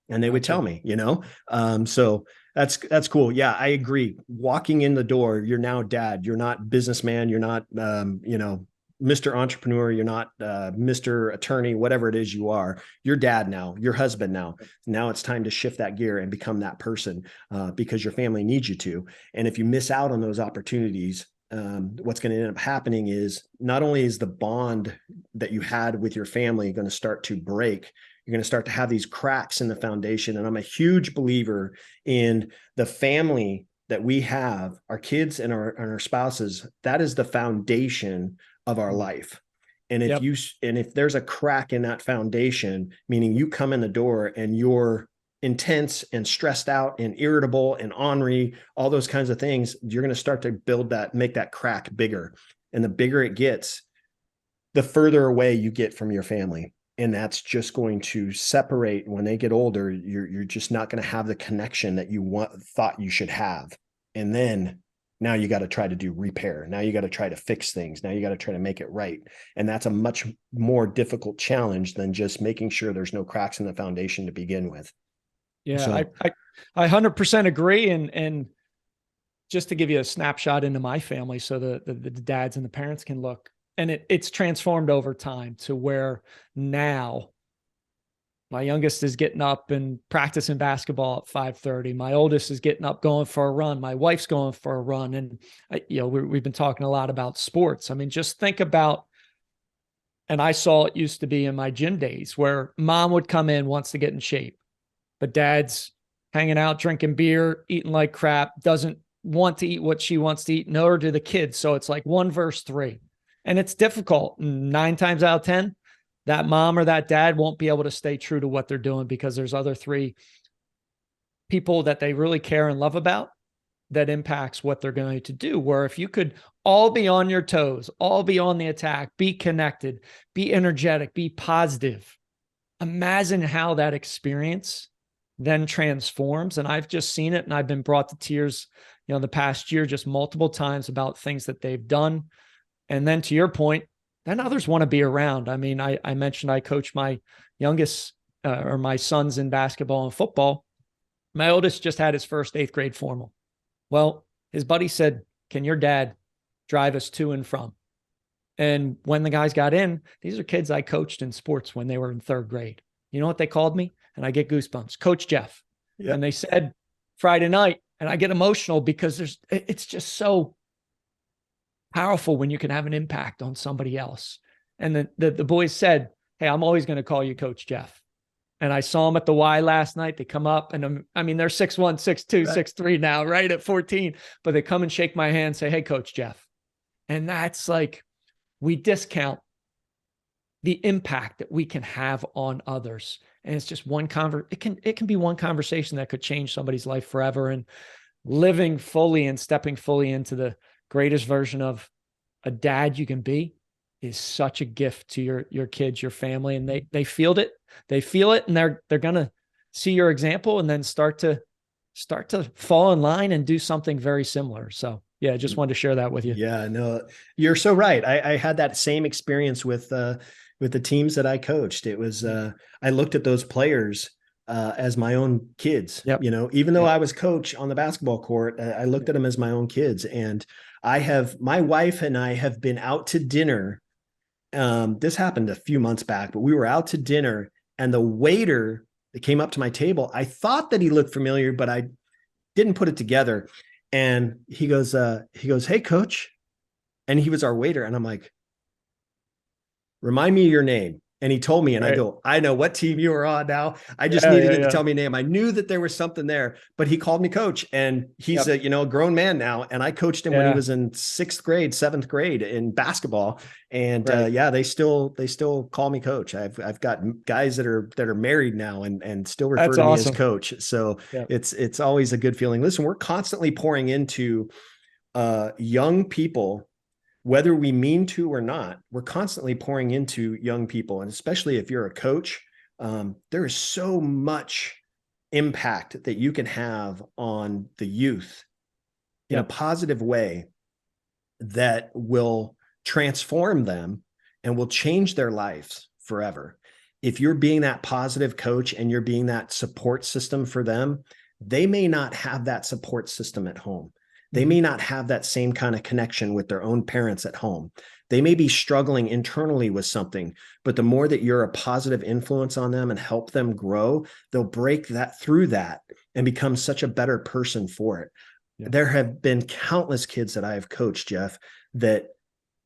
And they would tell me, so that's cool. Yeah, I agree. Walking in the door, you're now dad. You're not businessman. You're not, Mr. Entrepreneur. You're not Mr. Attorney, whatever it is you are. You're dad now. You're husband now. Now it's time to shift that gear and become that person, because your family needs you to. And if you miss out on those opportunities, what's going to end up happening is not only is the bond that you had with your family going to start to break, you're going to start to have these cracks in the foundation. And I'm a huge believer in the family that we have, our kids and our spouses. That is the foundation of our life. And if there's a crack in that foundation, meaning you come in the door and you're intense and stressed out and irritable and ornery, all those kinds of things, you're going to start to build that, make that crack bigger. And the bigger it gets, the further away you get from your family. And that's just going to separate when they get older. You're just not going to have the connection that you thought you should have. And then now you got to try to do repair. Now you got to try to fix things. Now you got to try to make it right. And that's a much more difficult challenge than just making sure there's no cracks in the foundation to begin with. Yeah, So, I 100% agree. And just to give you a snapshot into my family, so the dads and the parents can look, and it's transformed over time to where now my youngest is getting up and practicing basketball at 5:30. My oldest is getting up, going for a run. My wife's going for a run. And we've been talking a lot about sports. I mean, just think about, and I saw it used to be in my gym days where mom would come in, wants to get in shape, but dad's hanging out, drinking beer, eating like crap, doesn't want to eat what she wants to eat, nor do the kids. So it's like 1 versus 3. And it's difficult. 9 times out of 10, that mom or that dad won't be able to stay true to what they're doing because there's other 3 people that they really care and love about that impacts what they're going to do. Where if you could all be on your toes, all be on the attack, be connected, be energetic, be positive, imagine how that experience then transforms. And I've just seen it, and I've been brought to tears, the past year, just multiple times about things that they've done. And then to your point, then others want to be around. I mean, I mentioned I coach my youngest or my sons in basketball and football. My oldest just had his first 8th grade formal. Well, his buddy said, "Can your dad drive us to and from?" And when the guys got in, these are kids I coached in sports when they were in 3rd grade. You know what they called me? And I get goosebumps. Coach Jeff. Yep. And they said Friday night, and I get emotional because it's just so powerful when you can have an impact on somebody else. And the boys said, "Hey, I'm always going to call you Coach Jeff." And I saw them at the Y last night. They come up, and I mean, they're 6'1", 6'2", right. 6'3" now, right at 14, but they come and shake my hand, say, "Hey, Coach Jeff." And that's like, we discount the impact that we can have on others. And it's just it can be one conversation that could change somebody's life forever. And living fully and stepping fully into the greatest version of a dad you can be is such a gift to your kids, your family. And they feel it. They feel it, and they're going to see your example and then start to fall in line and do something very similar. So yeah, I just wanted to share that with you. Yeah, no, you're so right. I had that same experience with the teams that I coached. It was, I looked at those players as my own kids. Yep. Even though I was coach on the basketball court, I looked at them as my own kids. And my wife and I have been out to dinner. This happened a few months back, but we were out to dinner, and the waiter that came up to my table, I thought that he looked familiar, but I didn't put it together. And he goes, "Hey, Coach." And he was our waiter. And I'm like, "Remind me of your name." And he told me, and right. I go, "I know what team you are on now. I just needed him to tell me a name." I knew that there was something there, but he called me Coach, and he's a grown man now. And I coached him when he was in 6th grade, 7th grade in basketball. And they still call me Coach. I've got guys that are married now and still refer to me as Coach. So it's always a good feeling. Listen, we're constantly pouring into young people. Whether we mean to or not, we're constantly pouring into young people. And especially if you're a coach, there is so much impact that you can have on the youth in a positive way that will transform them and will change their lives forever. If you're being that positive coach and you're being that support system for them, they may not have that support system at home. They may not have that same kind of connection with their own parents at home. They may be struggling internally with something, but the more that you're a positive influence on them and help them grow, they'll break through that and become such a better person for it. Yeah. There have been countless kids that I have coached, Jeff, that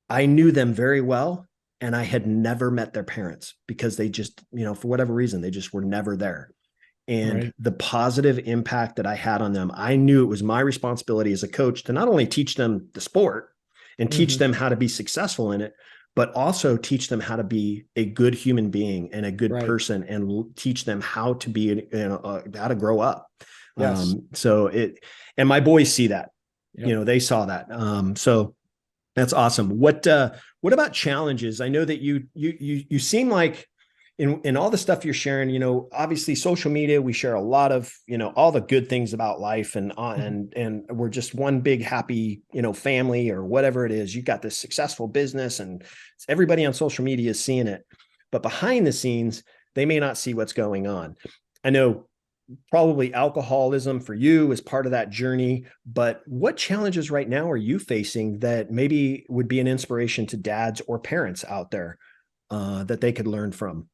I knew them very well, and I had never met their parents because they just, for whatever reason, they just were never there. And the positive impact that I had on them, I knew it was my responsibility as a coach to not only teach them the sport and teach them how to be successful in it, but also teach them how to be a good human being and a good Right. person, and teach them how to be, how to grow up. Yes. And my boys see that, Yep. they saw that. So that's awesome. What about challenges? I know that you seem like, in all the stuff you're sharing, obviously social media, we share a lot of, all the good things about life, and we're just one big happy, family, or whatever it is. You got this successful business, and everybody on social media is seeing it, but behind the scenes, they may not see what's going on. I know probably alcoholism for you is part of that journey, but what challenges right now are you facing that maybe would be an inspiration to dads or parents out there, that they could learn from?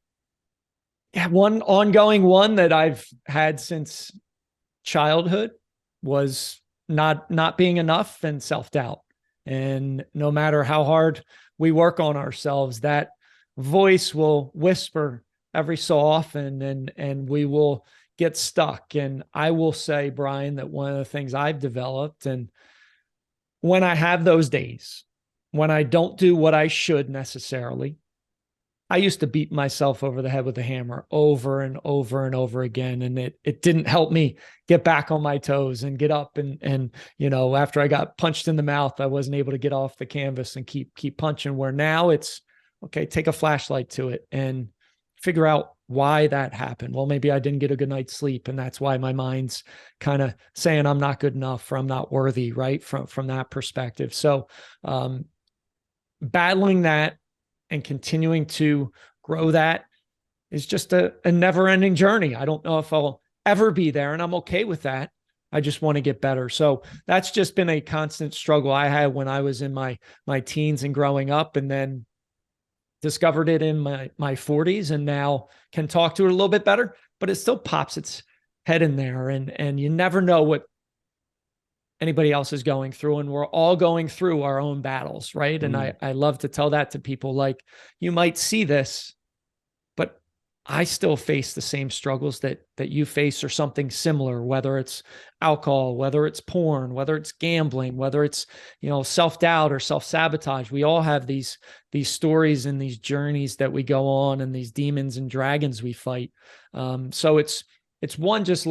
Yeah, one ongoing one that I've had since childhood was not being enough and self-doubt. And no matter how hard we work on ourselves, that voice will whisper every so often, and we will get stuck. And I will say, Bryan, that one of the things I've developed, and when I have those days when I don't do what I should necessarily, I used to beat myself over the head with a hammer over and over and over again. And it didn't help me get back on my toes and get up. And, after I got punched in the mouth, I wasn't able to get off the canvas and keep punching, where now it's okay, take a flashlight to it and figure out why that happened. Well, maybe I didn't get a good night's sleep, and that's why my mind's kind of saying I'm not good enough, or I'm not worthy, right? From that perspective. So, battling that and continuing to grow that is just a never ending journey. I don't know if I'll ever be there, and I'm okay with that. I just want to get better. So that's just been a constant struggle I had when I was in my teens and growing up, and then discovered it in my 40s, and now can talk to it a little bit better, but it still pops its head in there. And you never know what anybody else is going through, and we're all going through our own battles, right? And I love to tell that to people, like, you might see this, but I still face the same struggles that you face, or something similar, whether it's alcohol, whether it's porn, whether it's gambling, whether it's, self-doubt or self-sabotage. We all have these stories and these journeys that we go on, and these demons and dragons we fight. So it's one, just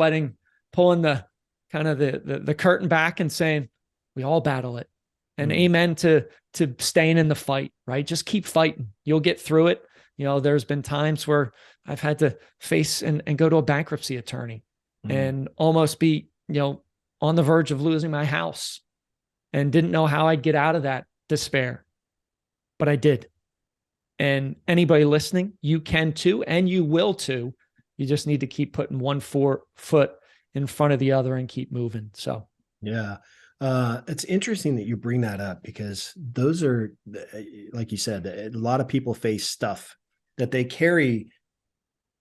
pulling the kind of the curtain back and saying, we all battle it, and amen to staying in the fight, right? Just keep fighting. You'll get through it. There's been times where I've had to face and go to a bankruptcy attorney and almost be, on the verge of losing my house, and didn't know how I'd get out of that despair, but I did. And anybody listening, you can too, and you will too. You just need to keep putting one foot in front of the other and keep moving. So, yeah. It's interesting that you bring that up, because those are, like you said, a lot of people face stuff that they carry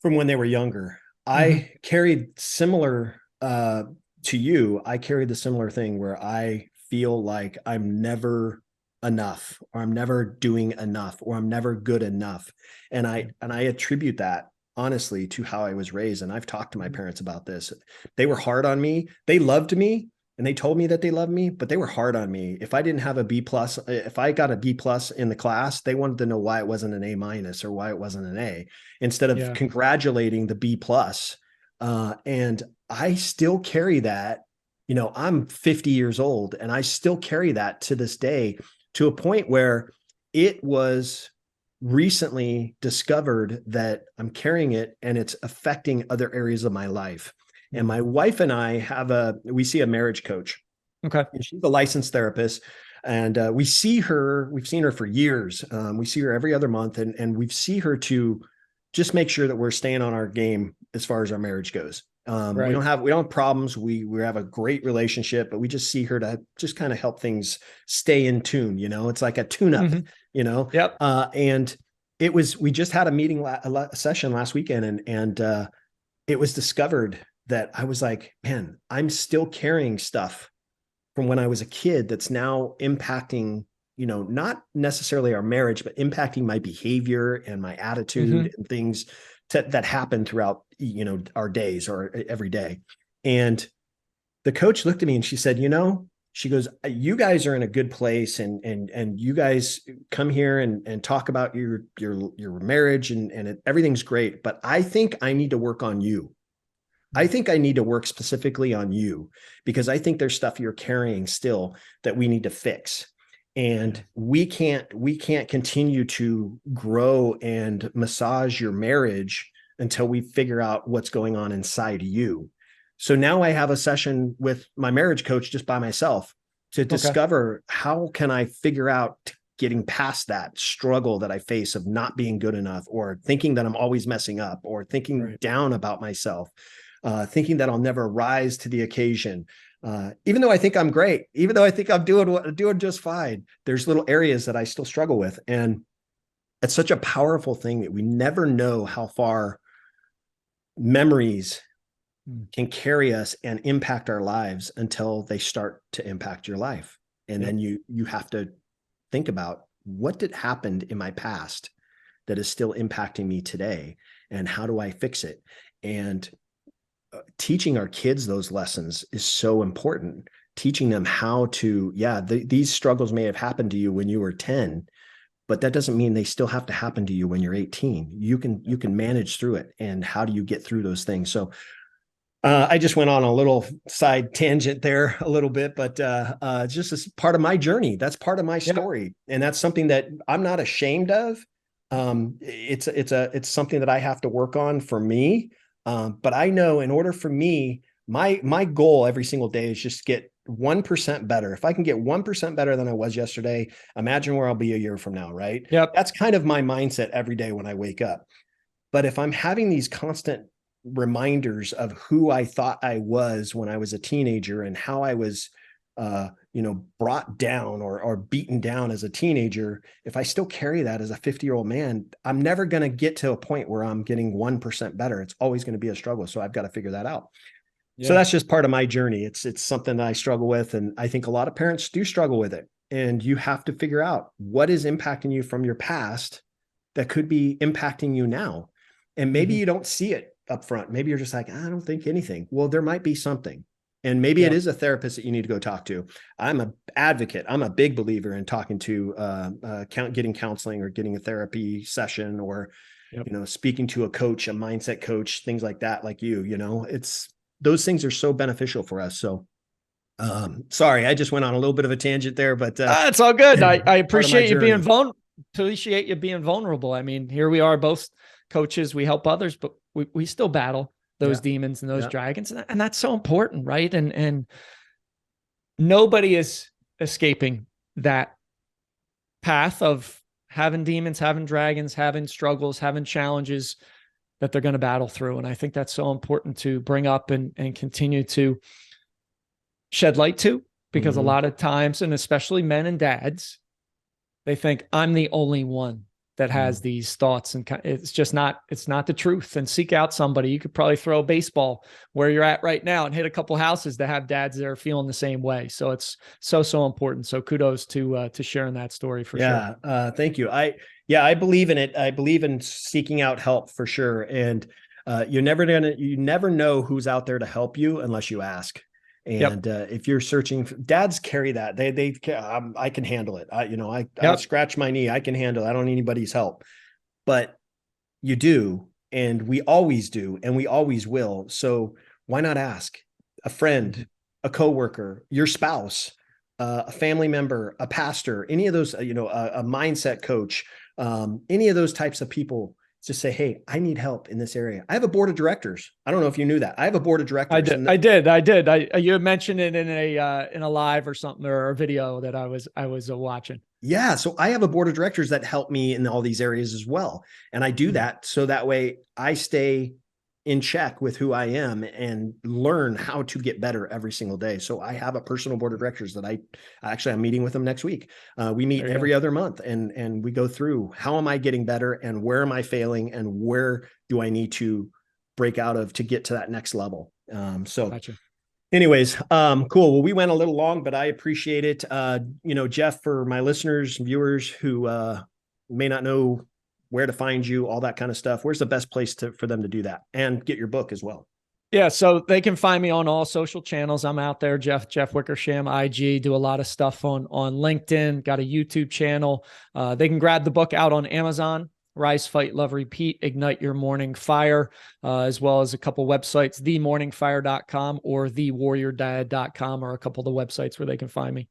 from when they were younger. I carried similar, to you. I carried the similar thing where I feel like I'm never enough, or I'm never doing enough, or I'm never good enough. And I attribute that honestly to how I was raised. And I've talked to my parents about this. They were hard on me. They loved me, and they told me that they loved me, but they were hard on me. If I didn't have a B plus, if I got a B plus in the class, they wanted to know why it wasn't an A minus, or why it wasn't an A, instead of congratulating the B plus. And I still carry that. I'm 50 years old, and I still carry that to this day, to a point where it was recently discovered that I'm carrying it, and it's affecting other areas of my life. And my wife and I we see a marriage coach. Okay. And she's a licensed therapist, and we've seen her for years. We see her every other month, and we see her to just make sure that we're staying on our game as far as our marriage goes. Right. We don't have problems. We have a great relationship, but we just see her to just kind of help things stay in tune. It's like a tune-up, Yep. And we just had a meeting, a session last weekend, and it was discovered that I was like, man, I'm still carrying stuff from when I was a kid that's now impacting, not necessarily our marriage, but impacting my behavior and my attitude and things that happen throughout, our days, or every day. And the coach looked at me and she said, she goes, you guys are in a good place, and you guys come here and talk about your marriage, and everything's great. But I think I need to work on you. I think I need to work specifically on you, because I think there's stuff you're carrying still that we need to fix. And we can't continue to grow and massage your marriage until we figure out what's going on inside you. So now I have a session with my marriage coach just by myself to discover how can I figure out getting past that struggle that I face of not being good enough, or thinking that I'm always messing up, or thinking down about myself, thinking that I'll never rise to the occasion. Even though I think I'm great, even though I think I'm doing just fine, there's little areas that I still struggle with. And it's such a powerful thing that we never know how far memories can carry us and impact our lives until they start to impact your life. And then you have to think about, what did happen in my past that is still impacting me today, and how do I fix it? And teaching our kids those lessons is so important. Teaching them how to, these struggles may have happened to you when you were 10, but that doesn't mean they still have to happen to you when you're 18. You can manage through it. And how do you get through those things? So I just went on a little side tangent there a little bit, but just as part of my journey, that's part of my story. And that's something that I'm not ashamed of. It's something that I have to work on for me. But I know, in order for me, my goal every single day is just get 1% better. If I can get 1% better than I was yesterday, imagine where I'll be a year from now, right? Yep. That's kind of my mindset every day when I wake up. But if I'm having these constant reminders of who I thought I was when I was a teenager, and how I was, brought down or beaten down as a teenager, if I still carry that as a 50-year-old man, I'm never going to get to a point where I'm getting 1% better. It's always going to be a struggle. So I've got to figure that out. So that's just part of my journey. It's something that I struggle with. And I think a lot of parents do struggle with it. And you have to figure out what is impacting you from your past that could be impacting you now. And maybe you don't see it up front. Maybe you're just like, I don't think anything. Well, there might be something. And maybe it is a therapist that you need to go talk to. I'm an advocate. I'm a big believer in talking to, getting counseling, or getting a therapy session, or, speaking to a coach, a mindset coach, things like that. Like those things are so beneficial for us. So, sorry, I just went on a little bit of a tangent there, but it's all good. I appreciate you being vulnerable. I mean, here we are, both coaches, we help others, but we still battle those demons and those dragons. And that's so important. Right. And nobody is escaping that path of having demons, having dragons, having struggles, having challenges that they're going to battle through. And I think that's so important to bring up and continue to shed light to, because a lot of times, and especially men and dads, they think I'm the only one that has these thoughts, and it's not the truth. And seek out somebody. You could probably throw a baseball where you're at right now and hit a couple houses that have dads that are feeling the same way. So it's so important. So kudos to sharing that story for sure. Thank you. I believe in it. I believe in seeking out help for sure. And you never know who's out there to help you unless you ask. And if you're searching, dads carry that. I can handle it. I scratch my knee. I can handle it. I don't need anybody's help. But you do, and we always do, and we always will. So why not ask a friend, a coworker, your spouse, a family member, a pastor, any of those, a mindset coach, any of those types of people. Just say, hey, I need help in this area. I have a board of directors. I don't know if you knew that. I have a board of directors. I did. You had mentioned it in a live or something, or a video that I was watching. Yeah. So I have a board of directors that help me in all these areas as well. And I do that so that way I stay in check with who I am and learn how to get better every single day. So I have a personal board of directors that I'm meeting with them next week. We meet every other month, and we go through, how am I getting better, and where am I failing, and where do I need to break out of to get to that next level. Gotcha. Anyways, cool. Well, we went a little long, but I appreciate it. Jeff, for my listeners and viewers who may not know where to find you, all that kind of stuff, where's the best place for them to do that and get your book as well? Yeah, so they can find me on all social channels. I'm out there, Jeff Wickersham, IG, do a lot of stuff on LinkedIn, got a YouTube channel. They can grab the book out on Amazon, Rise, Fight, Love, Repeat, Ignite Your Morning Fire, as well as a couple websites, themorningfire.com or thewarriordad.com are a couple of the websites where they can find me.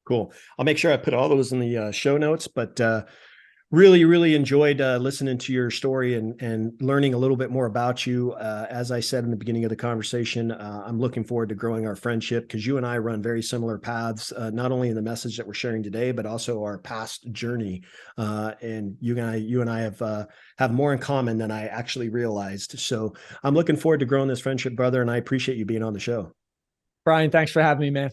Cool. I'll make sure I put all those in the show notes, but really enjoyed listening to your story and learning a little bit more about you. As I said in the beginning of the conversation, I'm looking forward to growing our friendship because you and I run very similar paths, not only in the message that we're sharing today, but also our past journey. And you and I have more in common than I actually realized. So I'm looking forward to growing this friendship, brother. And I appreciate you being on the show. Bryan, thanks for having me, man.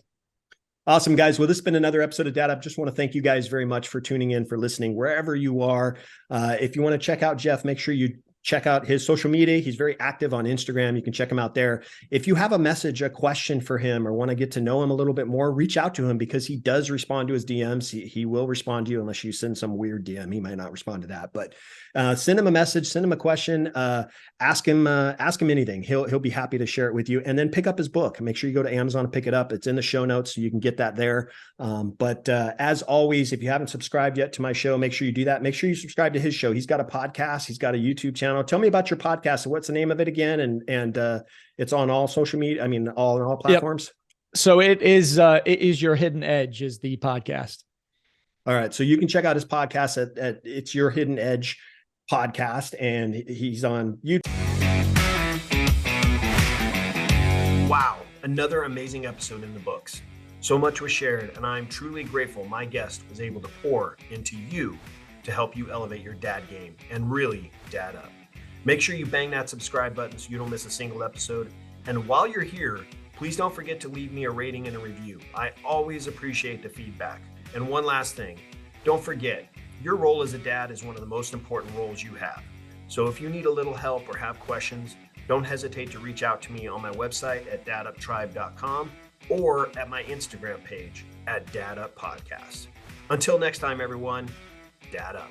Awesome, guys. Well, this has been another episode of Dad Up. Just want to thank you guys very much for tuning in, for listening, wherever you are. If you want to check out Jeff, make sure you check out his social media. He's very active on Instagram. You can check him out there. If you have a message, a question for him, or want to get to know him a little bit more, reach out to him because he does respond to his DMs. He will respond to you unless you send some weird DM. He might not respond to that, but send him a message, send him a question, ask him anything. He'll be happy to share it with you. And then pick up his book. Make sure you go to Amazon and pick it up. It's in the show notes, so you can get that there. But as always, if you haven't subscribed yet to my show, make sure you do that. Make sure you subscribe to his show. He's got a podcast. He's got a YouTube channel. Tell me about your podcast. What's the name of it again? And it's on all social media. I mean, all platforms. Yep. So it is Your Hidden Edge is the podcast. All right. So you can check out his podcast at It's Your Hidden Edge podcast, and he's on YouTube. Wow. Another amazing episode in the books. So much was shared, and I'm truly grateful my guest was able to pour into you to help you elevate your dad game and really dad up. Make sure you bang that subscribe button so you don't miss a single episode. And while you're here, please don't forget to leave me a rating and a review. I always appreciate the feedback. And one last thing, don't forget, your role as a dad is one of the most important roles you have. So if you need a little help or have questions, don't hesitate to reach out to me on my website at daduptribe.com or at my Instagram page at daduppodcast. Until next time, everyone, dad up.